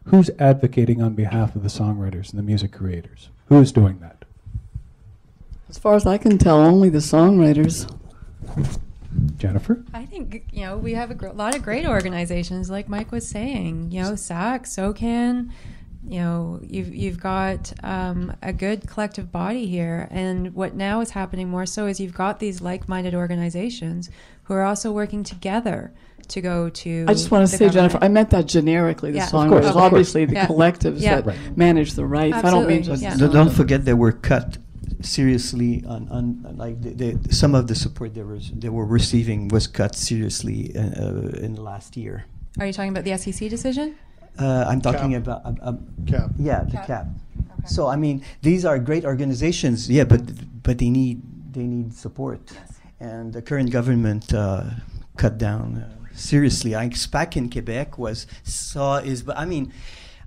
Who's advocating on behalf of the songwriters and the music creators? Who is doing that? As far as I can tell, only the songwriters. Jennifer? I think, we have a lot of great organizations, like Mike was saying, SAC, SOCAN, you've got a good collective body here. And what now is happening more so is you've got these like-minded organizations who are also working together to go to I just want to say, government. Jennifer, I meant that generically, the Yeah, songwriters. of course. Obviously, the Yeah. collectives Yeah. that manage the rights. Absolutely. I don't mean just Yeah. Don't forget they were cut seriously on like some of the support they were receiving was cut seriously in the last year. Are you talking about the SEC decision? I'm talking about Cap. Yeah, the cap. Okay. So I mean, these are great organizations, yeah, but they need support, and the current government cut down seriously. SPAC in Quebec but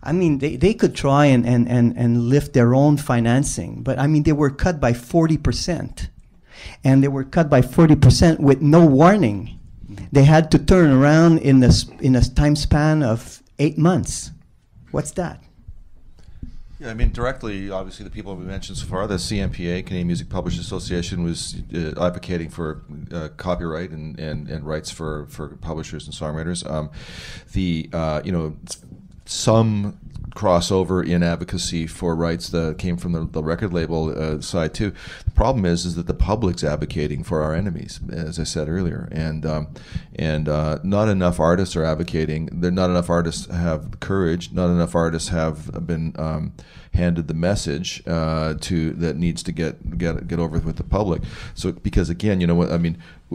I mean, they could try and lift their own financing, but I mean, they were cut by 40%, and they were cut by 40% with no warning. They had to turn around in a time span of 8 months. What's that? Yeah, I mean, directly, obviously, the people we mentioned so far, the CMPA, Canadian Music Publishers Association, was advocating for copyright and rights for publishers and songwriters. Some crossover in advocacy for rights that came from the record label side too. The problem is that the public's advocating for our enemies, as I said earlier, and not enough artists are advocating. Not enough artists have courage. Not enough artists have been handed the message that needs to get over with the public. So because again,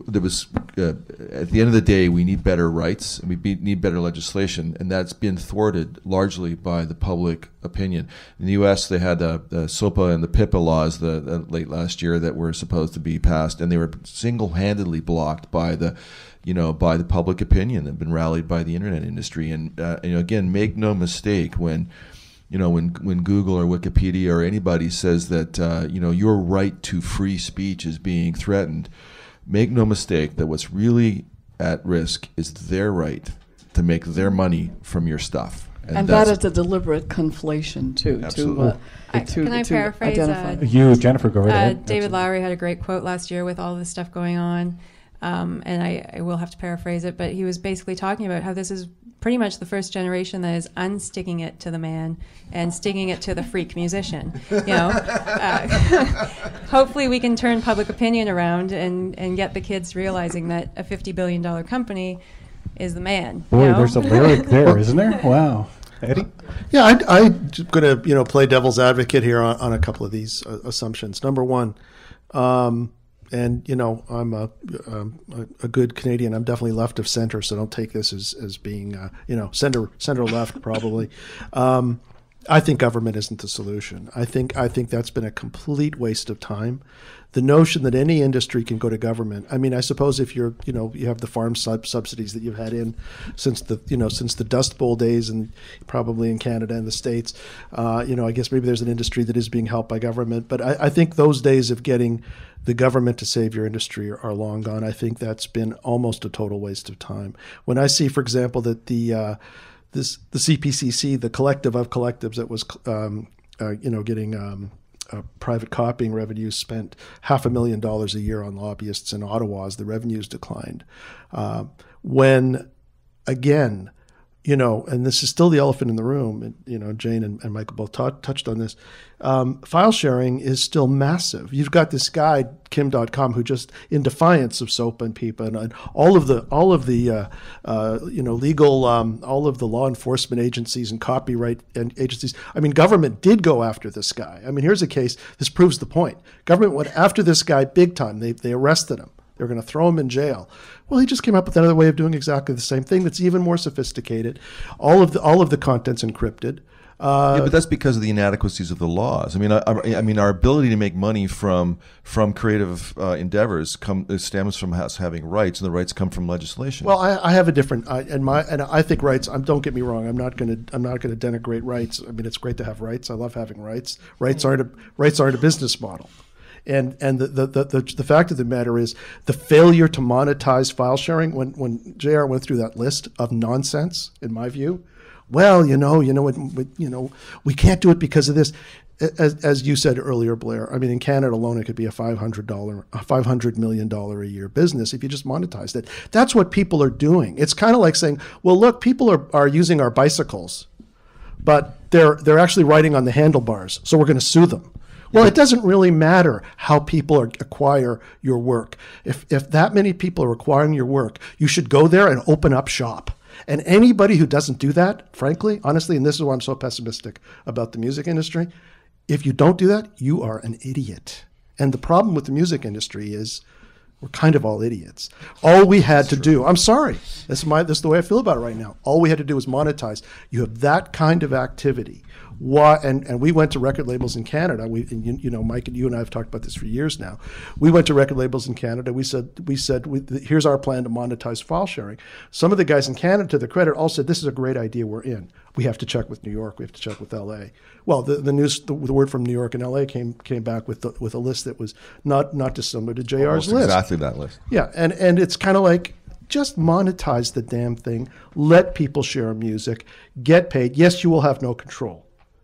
there was at the end of the day, we need better rights and we need better legislation, and that's been thwarted largely by the public opinion. In the U.S., they had the SOPA and the PIPA laws late last year that were supposed to be passed, and they were single-handedly blocked by the public opinion that had been rallied by the internet industry. And again, make no mistake when Google or Wikipedia or anybody says that your right to free speech is being threatened, make no mistake that what's really at risk is their right to make their money from your stuff. And that is a deliberate conflation, too. Absolutely. Can I paraphrase? Jennifer, go right ahead. David Lowery had a great quote last year with all this stuff going on, and I will have to paraphrase it, but he was basically talking about how this is pretty much the first generation that is unsticking it to the man and sticking it to the freak musician. Hopefully we can turn public opinion around and get the kids realizing that a $50 billion company is the man. Boy, there's a lyric there, isn't there? Wow. Eddie? Yeah, I'm going to play devil's advocate here on a couple of these assumptions. Number one, and I'm a good Canadian. I'm definitely left of center, so don't take this as being center left probably. I think government isn't the solution. I think that's been a complete waste of time. The notion that any industry can go to government. I mean, I suppose if you have the farm subsidies that you've had in since the Dust Bowl days, and probably in Canada and the States, I guess maybe there's an industry that is being helped by government. But I think those days of getting the government to save your industry are long gone. I think that's been almost a total waste of time. When I see, for example, that the CPCC, the collective of collectives that was, getting private copying revenues, spent $500,000 a year on lobbyists in Ottawa as the revenues declined. When, again, and this is still the elephant in the room, and, Jane and Michael both touched on this, file sharing is still massive. You've got this guy, Kim.com, who just, in defiance of SOPA and PIPA and all of the legal, all of the law enforcement agencies and copyright agencies. I mean, government did go after this guy. I mean, here's a case. This proves the point. Government went after this guy big time. They arrested him. They were going to throw him in jail. Well, he just came up with another way of doing exactly the same thing that's even more sophisticated. All of the content's encrypted. Yeah, but that's because of the inadequacies of the laws. I mean, our ability to make money from creative endeavors stems from us having rights, and the rights come from legislation. Well, I have a different, and I think rights. Don't get me wrong. I'm not going to denigrate rights. I mean, it's great to have rights. I love having rights. Rights aren't a business model. And the fact of the matter is the failure to monetize file sharing, when JR went through that list of nonsense, in my view, well, we can't do it because of this. As you said earlier, Blair, I mean, in Canada alone, it could be a $500 million a year business if you just monetized it. That's what people are doing. It's kind of like saying, well, look, people are using our bicycles, but they're actually riding on the handlebars, so we're going to sue them. Well, it doesn't really matter how people acquire your work. If that many people are acquiring your work, you should go there and open up shop. And anybody who doesn't do that, frankly, honestly, and this is why I'm so pessimistic about the music industry, if you don't do that, you are an idiot. And the problem with the music industry is we're kind of all idiots. All we had to do, I'm sorry, this is the way I feel about it right now. All we had to do was monetize. You have that kind of activity. And we went to record labels in Canada. Mike and you and I have talked about this for years now. We went to record labels in Canada. We said, here's our plan to monetize file sharing. Some of the guys in Canada, to their credit, all said, this is a great idea, we're in. We have to check with New York. We have to check with L.A. Well, the word from New York and L.A. came back with a list that was not dissimilar to JR's list. Exactly that list. Yeah, and it's kind of like, just monetize the damn thing. Let people share music. Get paid. Yes, you will have no control.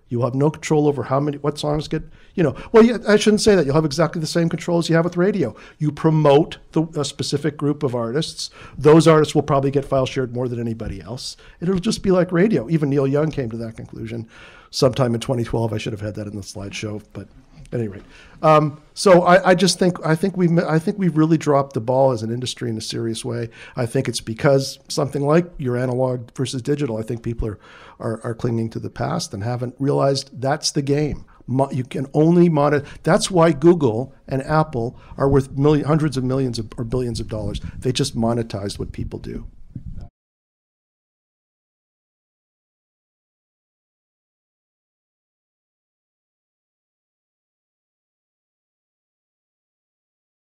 You will have no control over what songs get, I shouldn't say that. You'll have exactly the same control as you have with radio. You promote a specific group of artists. Those artists will probably get file shared more than anybody else. It'll just be like radio. Even Neil Young came to that conclusion sometime in 2012. I should have had that in the slideshow, but at any rate. So I think we've really dropped the ball as an industry in a serious way. I think it's because something like your analog versus digital, I think people are clinging to the past and haven't realized that's the game. You can only monetize. That's why Google and Apple are worth hundreds of millions or billions of dollars. They just monetized what people do.